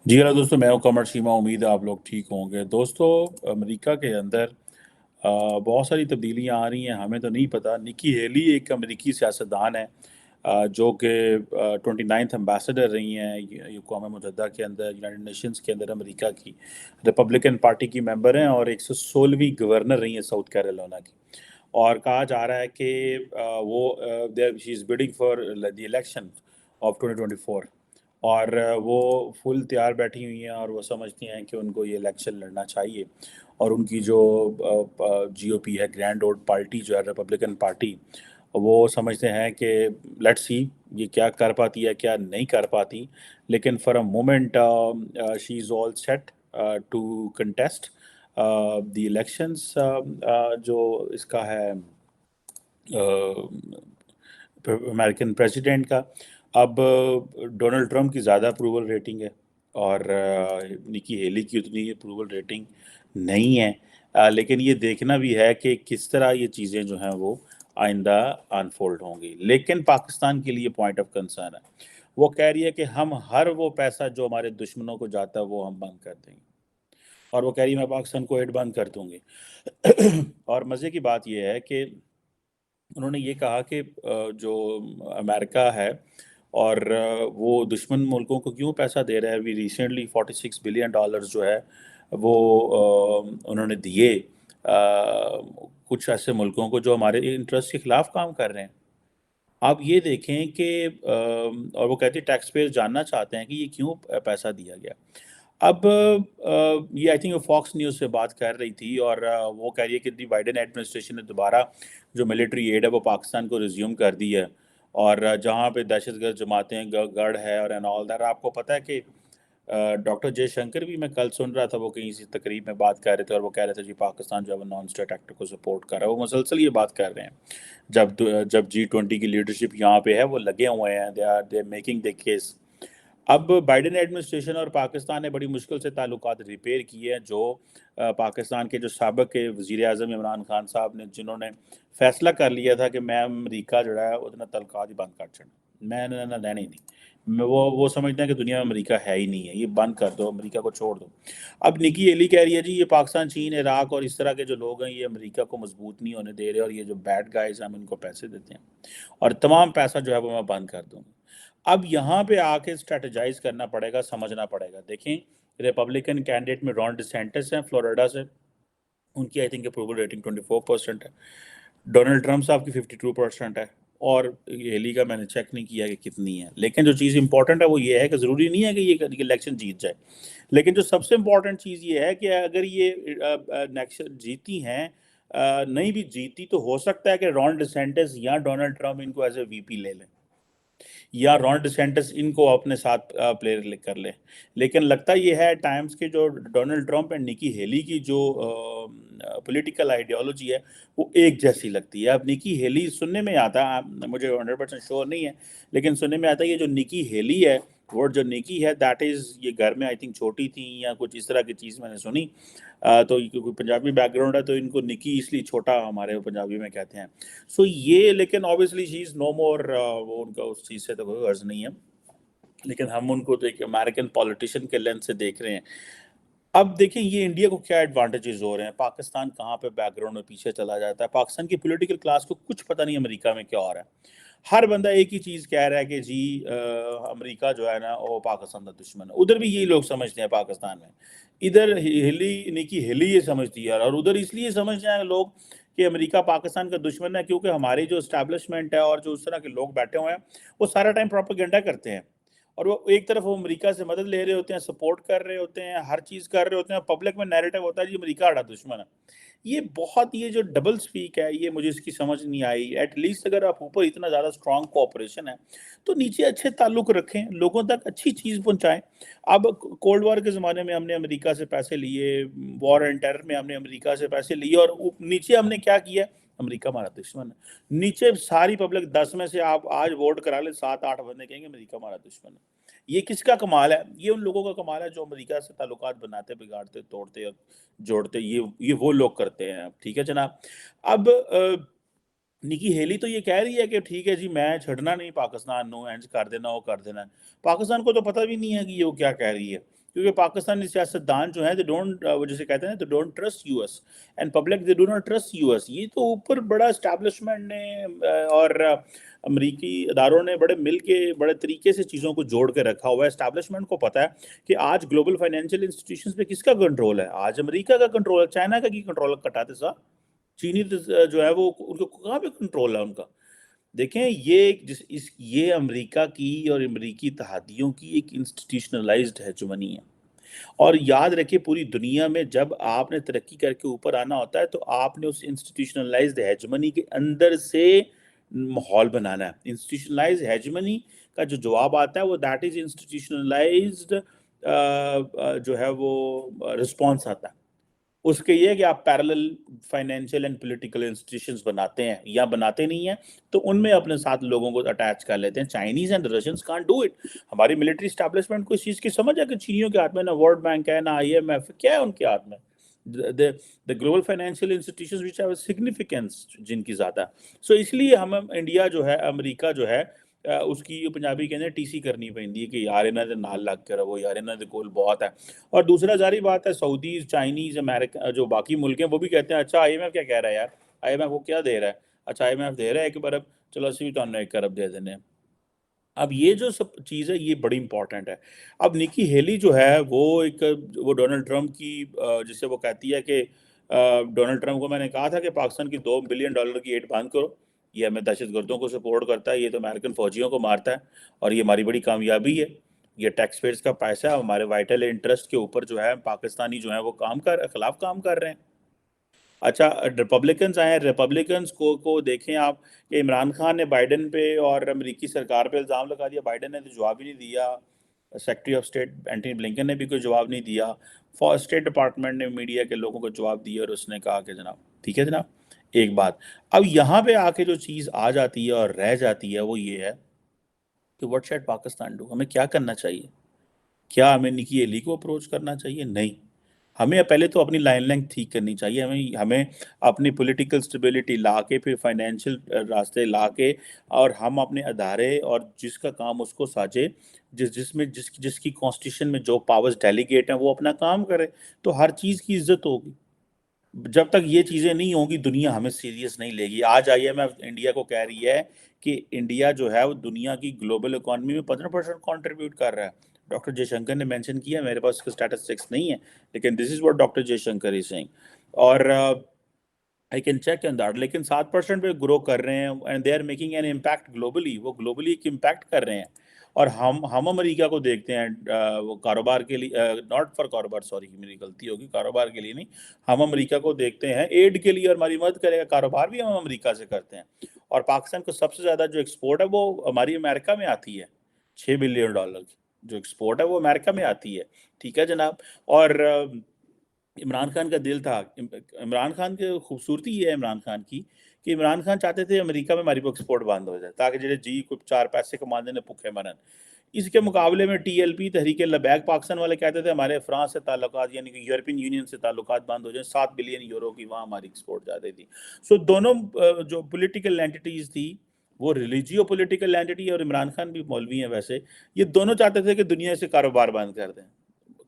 जी hello दोस्तों, मैं हूं कमर शीमा। उम्मीद है आप लोग ठीक होंगे। दोस्तों, अमेरिका के अंदर बहुत सारी तब्दीलियां आ रही हैं। हमें तो नहीं पता। निकी हेली एक अमेरिकी सियासतदान है जो कि 29th एम्बेसडर रही हैं अक़वाम मुत्तहिदा के अंदर, यूनाइटेड नेशंस के अंदर। अमेरिका की रिपब्लिकन पार्टी की मेंबर हैं और 116वीं गवर्नर रही हैं साउथ कैरोलिना की। और कहा जा रहा है कि वो she is bidding for the election of 2024। और वो फुल तैयार बैठी हुई हैं और वो समझती हैं कि उनको ये इलेक्शन लड़ना चाहिए। और उनकी जो जीओपी है, ग्रैंड ओल्ड पार्टी जो है, रिपब्लिकन पार्टी, वो समझते हैं कि लेट्स सी ये क्या कर पाती है, क्या नहीं कर पाती। लेकिन for a moment she is all set to contest the elections जो इसका है अमेरिकन प्रेसिडेंट का। अब डोनाल्ड ट्रंप की ज़्यादा अप्रूवल रेटिंग है और निकी हेली की उतनी अप्रूवल रेटिंग नहीं है। लेकिन ये देखना भी है कि किस तरह ये चीज़ें जो हैं वो आइंदा अनफोल्ड होंगी। लेकिन पाकिस्तान के लिए पॉइंट ऑफ कंसर्न है। वो कह रही है कि हम हर वो पैसा जो हमारे दुश्मनों को जाता है वो हम बंद कर देंगे। और वो कह रही है मैं पाकिस्तान को एड बंद कर दूंगी। और मज़े की बात यह है कि उन्होंने ये कहा कि जो अमेरिका है और वो दुश्मन मुल्कों को क्यों पैसा दे रहा है। अभी रिसेंटली $46 बिलियन जो है वो उन्होंने दिए कुछ ऐसे मुल्कों को जो हमारे इंटरेस्ट के खिलाफ काम कर रहे हैं। आप ये देखें कि और वो कहते हैं टैक्स पेयर जानना चाहते हैं कि ये क्यों पैसा दिया गया। अब ये आई थिंक फॉक्स न्यूज़ से बात कर रही थी और वो कह रही है कि दी बाइडेन एडमिनिस्ट्रेशन ने दोबारा जो मिलिट्री एड है वो पाकिस्तान को रिज्यूम कर दी है। और जहाँ पे दहशतगर्द जमातें गढ़ है और एंड ऑल दैट। आपको पता है कि डॉक्टर जयशंकर भी, मैं कल सुन रहा था, वो कहीं इसी तकरीब में बात कर रहे थे और वो कह रहे थे जी पाकिस्तान जो है नॉन स्टेट एक्टर को सपोर्ट कर रहा है। वो मुसलसल ये बात कर रहे हैं। जब G20 की लीडरशिप यहाँ पे है, वो लगे हुए हैं, they are making the case. अब बाइडेन एडमिनिस्ट्रेशन और पाकिस्तान ने बड़ी मुश्किल से ताल्लुकात रिपेयर किए हैं। जो पाकिस्तान के जो साबिक के वज़ीर आज़म इमरान खान साहब ने, जिन्होंने फैसला कर लिया था कि मैं अमरीका जो है उतना तल्लुकात ही बंद कर छड़ना, मैं ना रहने ही नहीं। वो समझते हैं कि दुनिया में अमरीका है ही नहीं है, ये बंद कर दो, अमरीका को छोड़ दो। अब निकी हेली कह रही है जी ये पाकिस्तान, चीन, इराक और इस तरह के जो लोग हैं ये अमरीका को मजबूत नहीं होने दे रहे और ये जो बैड गाइज हैं हम इनको पैसे देते हैं और तमाम पैसा जो है वो मैं बंद कर दूँगा। अब यहाँ पे आके स्ट्रेटेजाइज करना पड़ेगा, समझना पड़ेगा। देखें, रिपब्लिकन कैंडिडेट में रॉन डिसेंटिस हैं फ्लोरिडा से, उनकी आई थिंक अप्रूवल रेटिंग 24% है। डोनाल्ड ट्रंप साहब की 52% है। और हेली का मैंने चेक नहीं किया कि कितनी है। लेकिन जो चीज़ इंपॉर्टेंट है वो ये है कि ज़रूरी नहीं है कि ये इलेक्शन जीत जाए। लेकिन जो सबसे इम्पॉर्टेंट चीज़ ये है कि अगर ये इलेक्शन जीती हैं, नहीं भी जीती तो हो सकता है कि रॉन डिसेंटिस या डोनाल्ड ट्रंप इनको एज ए वीपी ले लें या रॉन डिसेंटिस इनको अपने साथ प्लेयर कर ले। लेकिन लगता ये है टाइम्स के जो Donald Trump and Nikki Haley की जो पॉलिटिकल आइडियोलॉजी है वो एक जैसी लगती है। अब निकी हेली सुनने में आता है, मुझे 100% श्योर नहीं है, लेकिन सुनने में आता है ये जो निकी हेली है, वर्ड जो निकी है, दैट इज़, ये घर में आई थिंक छोटी थी या कुछ इस तरह की चीज़ मैंने सुनी। तो क्योंकि पंजाबी बैकग्राउंड है तो इनको निकी इसलिए छोटा हमारे पंजाबी में कहते हैं। सो ये, लेकिन ऑब्वियसली शी इज़ नो मोर, वो उनका उस चीज़ से तो कोई गर्ज नहीं है। लेकिन हम उनको तो एक अमेरिकन पॉलिटिशियन के लेंस से देख रहे हैं। अब देखें ये इंडिया को क्या एडवांटेजेस हो रहे हैं, पाकिस्तान कहाँ पे बैकग्राउंड में पीछे चला जाता है। पाकिस्तान की पॉलिटिकल क्लास को कुछ पता नहीं अमेरिका में क्या हो रहा है। हर बंदा एक ही चीज़ कह रहा है कि जी अमेरिका जो है ना वो पाकिस्तान का दुश्मन है। उधर भी यही लोग समझते हैं पाकिस्तान में। इधर हिली निकी हिली ये समझती है और उधर इसलिए समझ रहे हैं लोग कि अमेरिका पाकिस्तान का दुश्मन है क्योंकि हमारी जो इस्टेब्लिशमेंट है और जो उस तरह के लोग बैठे हुए हैं वो सारा टाइम प्रोपेगेंडा करते हैं। और वो एक तरफ वो अमेरिका से मदद ले रहे होते हैं, सपोर्ट कर रहे होते हैं, हर चीज़ कर रहे होते हैं। पब्लिक में नैरेटिव होता है जी अमेरिका हमारा दुश्मन है। ये जो डबल स्पीक है ये मुझे इसकी समझ नहीं आई। एटलीस्ट अगर आप ऊपर इतना ज़्यादा स्ट्रॉन्ग कोऑपरेशन है तो नीचे अच्छे ताल्लुक रखें, लोगों तक अच्छी चीज़ पहुँचाएँ। अब कोल्ड वॉर के ज़माने में हमने अमेरिका से पैसे लिए, वॉर एंड टेरर में हमने अमेरिका से पैसे लिए और नीचे हमने क्या किया, अमेरिका हमारा दुश्मन है। नीचे सारी पब्लिक 10 में से आप आज वोट करा ले, 7-8 बंदे कहेंगे अमेरिका हमारा दुश्मन है। ये किसका कमाल है? ये उन लोगों का कमाल है जो अमेरिका से ताल्लुकात बनाते, बिगाड़ते, तोड़ते और जोड़ते। ये वो लोग करते हैं। ठीक है जनाब। अब निकी हेली तो ये कह रही है कि ठीक है जी मैं छड़ना नहीं पाकिस्तान नो, इंज कर देना वो कर देना। पाकिस्तान को तो पता भी नहीं है कि ये वो क्या कह रही है। کیونکہ پاکستانی سیاستدان جو ہیں وہ جسے کہتے ہیں they don't trust US and public they do not trust US. یہ تو اوپر بڑا اسٹیبلشمنٹ نے اور امریکی اداروں نے بڑے مل کے بڑے طریقے سے چیزوں کو جوڑ کے رکھا ہوا ہے. اسٹیبلشمنٹ کو پتا ہے کہ آج گلوبل فائنینشیل انسٹیٹیوشنز پہ کس کا کنٹرول ہے. آج امریکہ کا کنٹرول ہے. چائنا کا کی کنٹرول کٹاتے سا چینی جو ہے وہ ان کو کہاں پہ کنٹرول ہے ان کا. دیکھیں یہ امریکہ کی اور امریکی اتحادیوں کی ایک انسٹیٹیوشنلائزڈ ہیجمنی ہے. اور یاد رکھیں پوری دنیا میں جب آپ نے ترقی کر کے اوپر آنا ہوتا ہے تو آپ نے اس انسٹیٹیوشنلائزڈ ہیجمنی کے اندر سے ماحول بنانا ہے. انسٹیٹیوشنلائزڈ ہیجمنی کا جو جواب آتا ہے وہ دیٹ از انسٹیٹیوشنلائزڈ جو ہے وہ رسپانس آتا ہے. اس کے یہ کہ آپ parallel financial and political institutions بناتے ہیں یا بناتے نہیں ہیں تو ان میں اپنے ساتھ لوگوں کو اٹیچ کر لیتے ہیں. Chinese and Russians can't do it. ہماری ملٹری اسٹیبلشمنٹ کو اس چیز کی سمجھ ہے کہ چینیوں کے ہاتھ میں نہ ورلڈ بینک ہے نہ IMF. کیا ہے ان کے ہاتھ میں؟ the global financial institutions which have a significance جن کی زیادہ. سو اس لیے ہم انڈیا جو ہے امریکہ جو ہے اس کی پنجابی کہتے ہیں ٹی سی کرنی پہنتی ہے کہ یار انہوں نے نال لگ کر وہ یار انہوں نے کول بہت ہے. اور دوسرا ظاہری بات ہے سعودیز چائنیز امریکہ جو باقی ملک ہیں وہ بھی کہتے ہیں اچھا IMF کیا کہہ رہا ہے یار IMF وہ کیا دے رہا ہے. اچھا IMF دے رہا ہے 1 ارب چلو اسی بھی تو 1 ارب دے دینے. اب یہ جو سب چیز ہے یہ بڑی امپورٹنٹ ہے. اب نکی ہیلی جو ہے وہ ڈونلڈ ٹرمپ کی جسے وہ کہتی ہے کہ ڈونلڈ ٹرمپ کو میں نے کہا تھا کہ پاکستان کی $2 بلین کی ایڈ بند کرو. یہ ہمیں دہشت گردوں کو سپورٹ کرتا ہے. یہ تو امریکن فوجیوں کو مارتا ہے اور یہ ہماری بڑی کامیابی ہے. یہ ٹیکس پیئرز کا پیسہ ہے. ہمارے وائٹل انٹرسٹ کے اوپر جو ہے پاکستانی جو ہیں وہ خلاف کام کر رہے ہیں. اچھا ریپبلکنز آئے ہیں. ریپبلکنز کو دیکھیں آپ کہ عمران خان نے بائیڈن پہ اور امریکی سرکار پہ الزام لگا دیا. بائیڈن نے تو جواب ہی نہیں دیا. Secretary of state Antony Blinken نے بھی کوئی جواب نہیں دیا. اسٹیٹ ڈپارٹمنٹ نے میڈیا کے لوگوں کو جواب دیا اور اس نے کہا کہ جناب ٹھیک ہے جناب ایک بات. اب یہاں پہ آ کے جو چیز آ جاتی ہے اور رہ جاتی ہے وہ یہ ہے کہ واٹ شیڈ پاکستان ڈو. ہمیں کیا کرنا چاہیے؟ کیا ہمیں نکی ہیلی کو اپروچ کرنا چاہیے؟ نہیں. ہمیں پہلے تو اپنی لائن لینگ ٹھیک کرنی چاہیے. ہمیں اپنی پولیٹیکل سٹیبلٹی لا کے پھر فائنینشیل راستے لا کے اور ہم اپنے ادارے اور جس کا کام اس کو ساجے جس کی کانسٹیٹیوشن میں جو پاورز ڈیلیگیٹ ہیں وہ اپنا کام کرے تو ہر چیز کی عزت ہوگی. جب تک یہ چیزیں نہیں ہوں گی دنیا ہمیں سیریس نہیں لے گی. آج IMF انڈیا کو کہہ رہی ہے کہ انڈیا جو ہے وہ دنیا کی گلوبل اکانومی میں 15% کنٹریبیوٹ کر رہا ہے. ڈاکٹر جے شنکر نے مینشن کیا میرے پاس اس کا اسٹیٹسٹکس نہیں ہے لیکن this is what doctor J Shankar is seeing. اور I can check on that. لیکن 7% پہ گرو کر رہے ہیں and they are making an impact globally. وہ گلوبلی ایک امپیکٹ کر رہے ہیں. اور ہم امریکہ کو دیکھتے ہیں وہ کاروبار کے لیے ناٹ فار کاروبار سوری میری غلطی ہوگی کاروبار کے لیے نہیں. ہم امریکہ کو دیکھتے ہیں ایڈ کے لیے اور ہماری مدد کرے گا. کاروبار بھی ہم امریکہ سے کرتے ہیں. اور پاکستان کو سب سے زیادہ جو ایکسپورٹ ہے وہ ہماری امریکہ میں آتی ہے. $6 بلین جو ایکسپورٹ ہے وہ امریکہ میں آتی ہے. ٹھیک ہے جناب. اور عمران خان کا دل تھا. عمران خان کی خوبصورتی یہ ہے عمران خان کی کہ عمران خان چاہتے تھے امریکہ میں ہماری کو ایکسپورٹ بند ہو جائے تاکہ جی کچھ 4 پیسے کمانے نے بھوکے مرن. اس کے مقابلے میں TLP تحریک لبیک پاکستان والے کہتے تھے ہمارے فرانس سے تعلقات یعنی کہ یورپین یونین سے تعلقات بند ہو جائیں. $7 بلین کی وہاں ہماری ایکسپورٹ جاتی تھی. سو دونوں جو پولیٹیکل اینٹیٹیز تھی وہ ریلیجیو پولیٹیکل اینٹیٹی اور عمران خان بھی مولوی ہیں ویسے یہ دونوں چاہتے تھے کہ دنیا سے کاروبار بند کر دیں.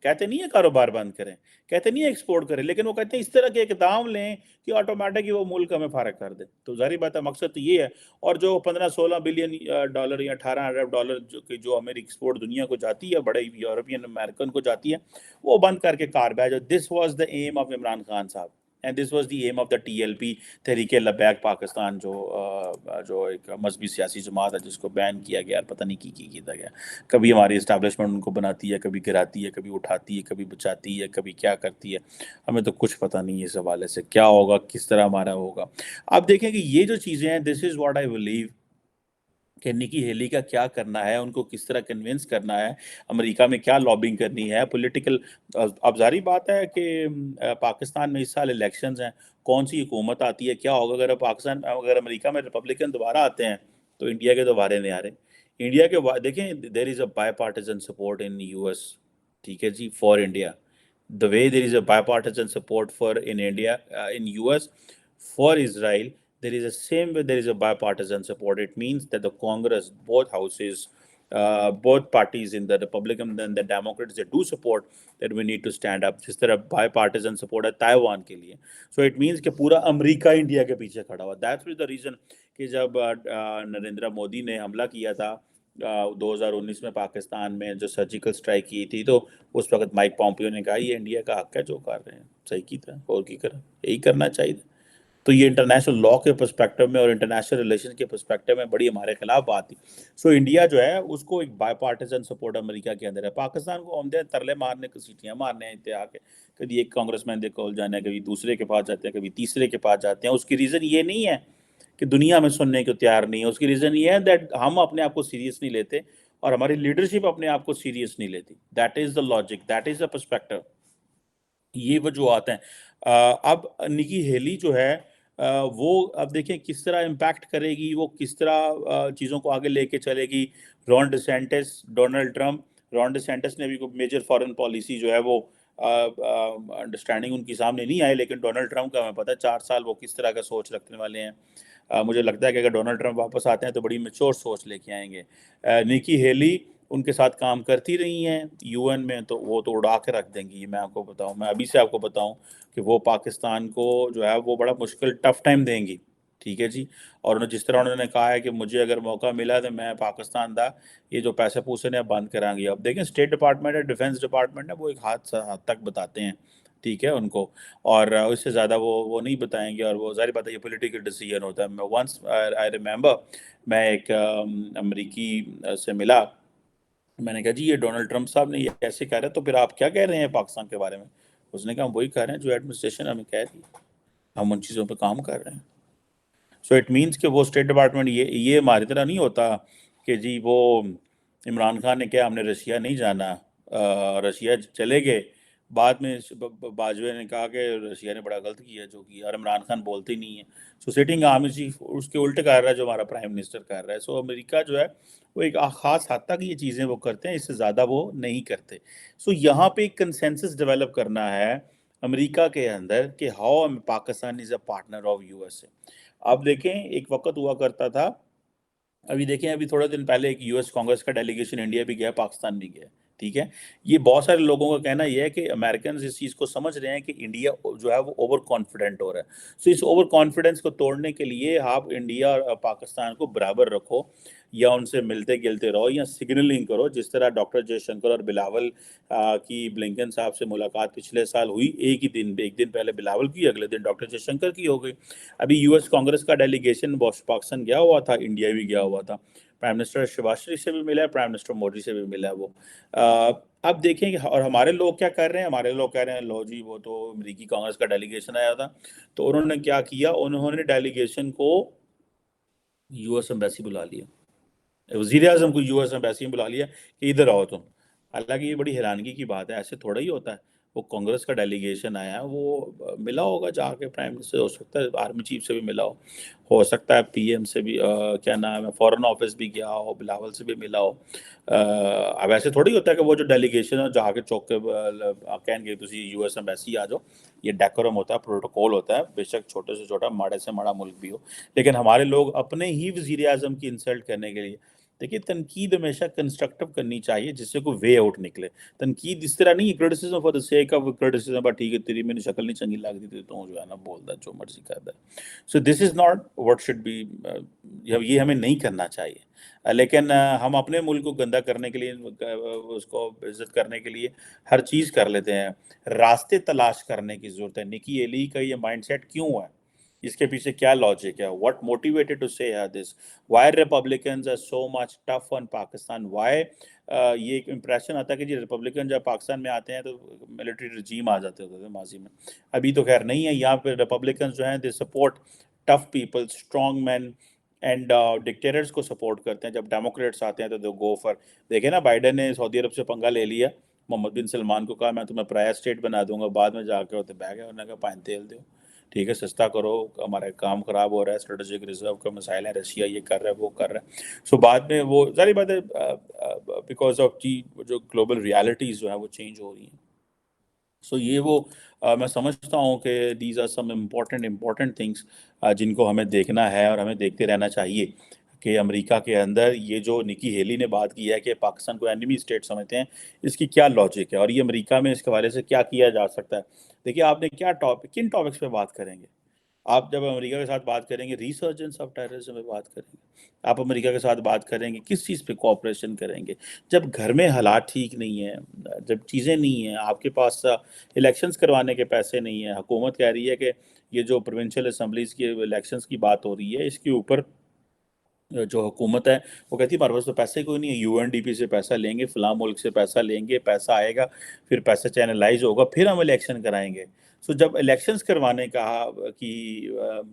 کہتے نہیں ہے کاروبار بند کریں کہتے نہیں ہے ایکسپورٹ کریں لیکن وہ کہتے ہیں اس طرح کے اقدام لیں کہ آٹومیٹک وہ ملک ہمیں فارغ کر دے. تو ظاہری بات ہے مقصد تو یہ ہے. اور جو $15-16 بلین یا $18 ارب جو ہمیں ایکسپورٹ دنیا کو جاتی ہے بڑے یورپین امریکن کو جاتی ہے وہ بند کر کے کار بیج. This was the aim of Imran Khan صاحب and this was the aim of the TLP Tehreek لبیک پاکستان جو ایک مذہبی سیاسی جماعت ہے جس کو بین کیا گیا پتہ نہیں کی کیا گیا. کبھی ہماری اسٹیبلشمنٹ ان کو بناتی ہے کبھی گراتی ہے کبھی اٹھاتی ہے کبھی بچاتی ہے کبھی کیا کرتی ہے. ہمیں تو کچھ پتہ نہیں ہے اس حوالے سے کیا ہوگا کس طرح ہمارا ہوگا. آپ دیکھیں کہ یہ جو چیزیں ہیں دس از واٹ آئی بلیو کہ نکی ہیلی کا کیا کرنا ہے ان کو کس طرح کنونس کرنا ہے امریکہ میں کیا لابنگ کرنی ہے پولیٹیکل. اب ظاہری بات ہے کہ پاکستان میں اس سال الیکشنز ہیں کون سی حکومت آتی ہے کیا ہوگا. اگر امریکہ میں ریپبلکن دوبارہ آتے ہیں تو انڈیا کے دوبارے نہیں آ رہے. انڈیا کے دیکھیں there is a bipartisan support in US. ٹھیک ہے جی for India the way there is a bipartisan support for in India in US for Israel there is a same way there is a bipartisan support. It means that the Congress both houses both parties in the Republican and the Democrats, they do support that we need to stand up. जिस तरह bipartisan support है Taiwan के लिए, so it means कि पूरा America India के पीछे खड़ा हुआ. That's the reason कि जब नरेंद्र मोदी ने हमला किया था 2019 में पाकिस्तान में, जो सर्जिकल स्ट्राइक की थी, तो उस वक्त माइक पॉम्पियो ने कहा ये इंडिया का हक है जो कर रहे हैं, सही की था, और की करा, यही करना चाहिए. तो ये इंटरनेशनल लॉ के पर्सपेक्टिव में और इंटरनेशनल रिलेशन के पर्सपेक्टिव में बड़ी हमारे खिलाफ बात थी. सो इंडिया जो है उसको एक बायपार्टिजन सपोर्ट अमेरिका के अंदर है. पाकिस्तान को हम तरले मारने को, सीटियाँ मारने हैं इत्तेफाक के, कभी एक कांग्रेसमैन के कॉल जाने, कभी दूसरे के पास जाते हैं, कभी तीसरे के पास जाते हैं. उसकी रीज़न ये नहीं है कि दुनिया में सुनने को तैयार नहीं है. उसकी रीज़न ये है दैट हम अपने आप को सीरियस नहीं लेते और हमारी लीडरशिप अपने आप को सीरियस नहीं लेती. That is the logic, that is the perspective. ये वजूहत हैं. अब निकी हेली जो है वो अब देखें किस तरह इम्पैक्ट करेगी, वो किस तरह चीज़ों को आगे लेके चलेगी. Ron DeSantis, Donald Trump, Ron DeSantis ने भी कोई मेजर फॉरेन पॉलिसी जो है वो अंडरस्टैंडिंग उनकी सामने नहीं आई, लेकिन डोनाल्ड ट्रम्प का हमें पता है 4 साल वो किस तरह का सोच रखने वाले हैं. मुझे लगता है कि अगर डोनाल्ड ट्रम्प वापस आते हैं तो बड़ी मैच्योर सोच लेके आएंगे. निकी हेली उनके साथ काम करती रही हैं यूएन में, तो वो तो उड़ा के रख देंगी. ये मैं आपको बताऊं, मैं अभी से आपको बताऊं कि वो पाकिस्तान को जो है वो बड़ा मुश्किल टफ टाइम देंगी. ठीक है जी. और उन्होंने जिस तरह उन्होंने कहा है कि मुझे अगर मौका मिला तो मैं पाकिस्तान दा ये जो पैसे पूसे ने बंद करांगी. अब देखें स्टेट डिपार्टमेंट है, डिफेंस डिपार्टमेंट है, वो एक हाथ तक बताते हैं, ठीक है उनको, और उससे ज़्यादा वो नहीं बताएंगे. और वो ज़ाहिर बात है ये पॉलिटिकल डिसीजन होता है. मैं वंस आई रिमेंबर, मैं एक अमरीकी से मिला, मैंने कहा जी ये डोनाल्ड ट्रम्प साहब ने ये कैसे कह रहे हैं, तो फिर आप क्या कह रहे हैं पाकिस्तान के बारे में. उसने कहा हम वही कह रहे हैं जो एडमिनिस्ट्रेशन हमें कह रही है, हम उन चीज़ों पे काम कर रहे हैं. सो इट मीन्स कि वो स्टेट डिपार्टमेंट ये हमारी तरह नहीं होता कि जी वो इमरान खान ने क्या हमने रशिया नहीं जाना, रशिया चले गए, बाद में बाजवे ने कहा कि रशिया ने बड़ा गलत किया जो किया, और इमरान खान बोलते ही नहीं है. सो सिटिंग आर्मी चीफ उसके उल्टे कर रहा है जो हमारा प्राइम मिनिस्टर कर रहा है. सो अमेरिका जो है वो एक ख़ास हद तक ये चीज़ें वो करते हैं, इससे ज़्यादा वो नहीं करते. सो यहाँ पे एक कंसेंसस डेवलप करना है अमेरिका के अंदर कि how Pakistan is a partner of USA. आप देखें एक वक्त हुआ करता था, अभी देखें अभी थोड़े दिन पहले एक यूएस कांग्रेस का डेलीगेशन इंडिया भी गया, पाकिस्तान भी गया, ठीक है. ये बहुत सारे लोगों का कहना ये है कि अमेरिकन इस चीज़ को समझ रहे हैं कि इंडिया जो है वो ओवर कॉन्फिडेंट हो रहा है. सो इस ओवर कॉन्फिडेंस को तोड़ने के लिए आप इंडिया और पाकिस्तान को बराबर रखो, या उनसे मिलते गिलते रहो, या सिग्नलिंग करो. जिस तरह डॉक्टर जयशंकर और बिलावल की ब्लिंकन साहब से मुलाकात पिछले साल हुई, एक दिन पहले बिलावल की, अगले दिन डॉक्टर जयशंकर की हो गई. अभी यूएस कांग्रेस का डेलीगेशन पाकिस्तान गया हुआ था, इंडिया भी गया हुआ था. प्राइम मिनिस्टर शहबाज शरीफ से भी मिला है, प्राइम मिनिस्टर मोदी से भी मिला है वो. अब देखें कि और हमारे लोग क्या कर रहे हैं, हमारे लोग कह रहे हैं लो जी वो तो अमरीकी कांग्रेस का डेलीगेशन आया था, तो उन्होंने क्या किया, उन्होंने डेलीगेशन को यूएस एम्बेसी बुला लिया, वज़ीर आज़म को यूएस एम्बेसी में बुला लिया कि इधर आओ तुम. हालांकि ये बड़ी हैरानगी की बात है, ऐसे थोड़ा ही होता है. वो कांग्रेस का डेलीगेशन आया, वो मिला होगा जाके प्राइम मिनिस्टर, हो सकता है आर्मी चीफ से भी मिला हो सकता है पीएम से भी, क्या नाम है, फॉरेन ऑफिस भी गया हो, बिलावल से भी मिला हो. अब ऐसे थोड़ी होता है कि वो जो डेलीगेशन है जाके चौक के कहेंगे तुम यूएस एम्बेसी आ जाओ. ये डेकोरम होता है, प्रोटोकॉल होता है, बेशक छोटे से छोटा माड़े से माड़ा मुल्क भी हो. लेकिन हमारे लोग अपने ही वज़ीर आज़म की इंसल्ट करने के लिए, देखिए तनकीद हमेशा कंस्ट्रक्टिव करनी चाहिए जिससे कोई वे आउट निकले. तनकीद इस तरह नहीं है criticism for the sake of criticism, but ठीक है तेरी मैंने शक्ल नहीं चंगी लगती थी तो जो है ना बोलता जो मर्जी करता है. So this is not what should be, ये हमें नहीं करना चाहिए. लेकिन हम अपने मुल्क को गंदा करने के लिए, उसको इज्जत करने के लिए हर चीज़ कर लेते हैं. रास्ते तलाश करने की ज़रूरत है. निकी हेली का ये माइंडसेट क्यों है, इसके पीछे क्या लॉजिक है, what motivated to say this, why Republicans are so much tough on Pakistan, व्हाई ये एक इम्प्रेशन आता है कि जी रिपब्लिकन जब पाकिस्तान में आते हैं तो मिलिट्री रजीम आ जाते होते थे माजी में. अभी तो खैर नहीं है. यहाँ पे रिपब्लिकन जो हैं they support tough people, strong man, and dictators को सपोर्ट करते हैं. जब डेमोक्रेट्स आते हैं तो दे गो फॉर, देखे ना बाइडन ने सऊदी अरब से पंगा ले लिया, मोहम्मद बिन सलमान को कहा मैं तुम्हें प्रायर स्टेट बना दूंगा, बाद में जाके होते बह गए, उन्होंने कहा पानी तेल दो, ठीक है सस्ता करो, हमारा काम खराब हो रहा है, स्ट्रेटेजिक रिजर्व का मसाइल है, रशिया ये कर रहा है वो कर रहा है. सो बाद में वो जारी बात है बिकॉज ऑफ जी जो ग्लोबल रियलिटीज़ जो है वो चेंज हो रही हैं. सो ये वो मैं समझता हूँ कि these are some important things जिनको हमें देखना है और हमें देखते रहना चाहिए کہ امریکہ کے اندر یہ جو نکی ہیلی نے بات کی ہے کہ پاکستان کو اینیمی اسٹیٹ سمجھتے ہیں، اس کی کیا لاجک ہے اور یہ امریکہ میں اس کے حوالے سے کیا کیا جا سکتا ہے۔ دیکھیے آپ نے کن ٹاپکس پہ بات کریں گے؟ آپ جب امریکہ کے ساتھ بات کریں گے ریسرجنس آف ٹیررزم پہ بات کریں گے، آپ امریکہ کے ساتھ بات کریں گے کس چیز پہ کوآپریشن کریں گے؟ جب گھر میں حالات ٹھیک نہیں ہیں، جب چیزیں نہیں ہیں، آپ کے پاس الیکشنز کروانے کے پیسے نہیں ہیں، حکومت کہہ رہی ہے کہ یہ جو پروونشل اسمبلیز کی الیکشنز کی بات ہو رہی ہے اس کے اوپر جو حکومت ہے وہ کہتی ہے ہمارے پاس تو پیسے کوئی نہیں ہے، یو این ڈی پی سے پیسہ لیں گے، فلاں ملک سے پیسہ لیں گے، پیسہ آئے گا، پھر پیسہ چینلائز ہوگا، پھر ہم الیکشن کرائیں گے۔ سو جب الیکشنز کروانے کا کی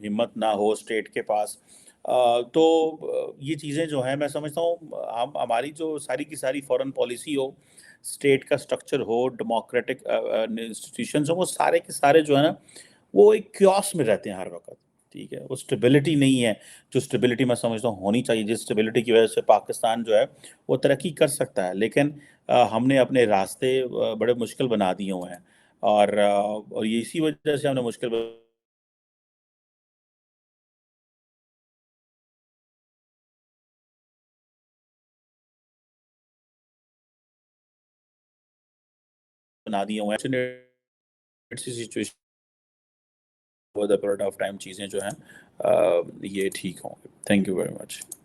ہمت نہ ہو اسٹیٹ کے پاس، تو یہ چیزیں جو ہیں میں سمجھتا ہوں ہماری جو ساری کی ساری فورن پالیسی ہو، اسٹیٹ کا سٹرکچر ہو، ڈیموکریٹک انسٹیٹیوشنز ہوں، وہ سارے کے سارے جو ہے نا وہ ایک کیوس میں رہتے ہیں ہر وقت، ٹھیک ہے، وہ اسٹیبلٹی نہیں ہے جو اسٹیبلٹی میں سمجھتا ہوں ہونی چاہیے، جس اسٹیبلٹی کی وجہ سے پاکستان جو ہے وہ ترقی کر سکتا ہے، لیکن ہم نے اپنے راستے بڑے مشکل بنا دیے ہوئے ہیں، اور یہ اسی وجہ سے ہم نے مشکل بنا دیے ہوئے ہیں situation over the period of time چیزیں جو ہیں یہ ٹھیک ہوں گے۔ Thank you very much.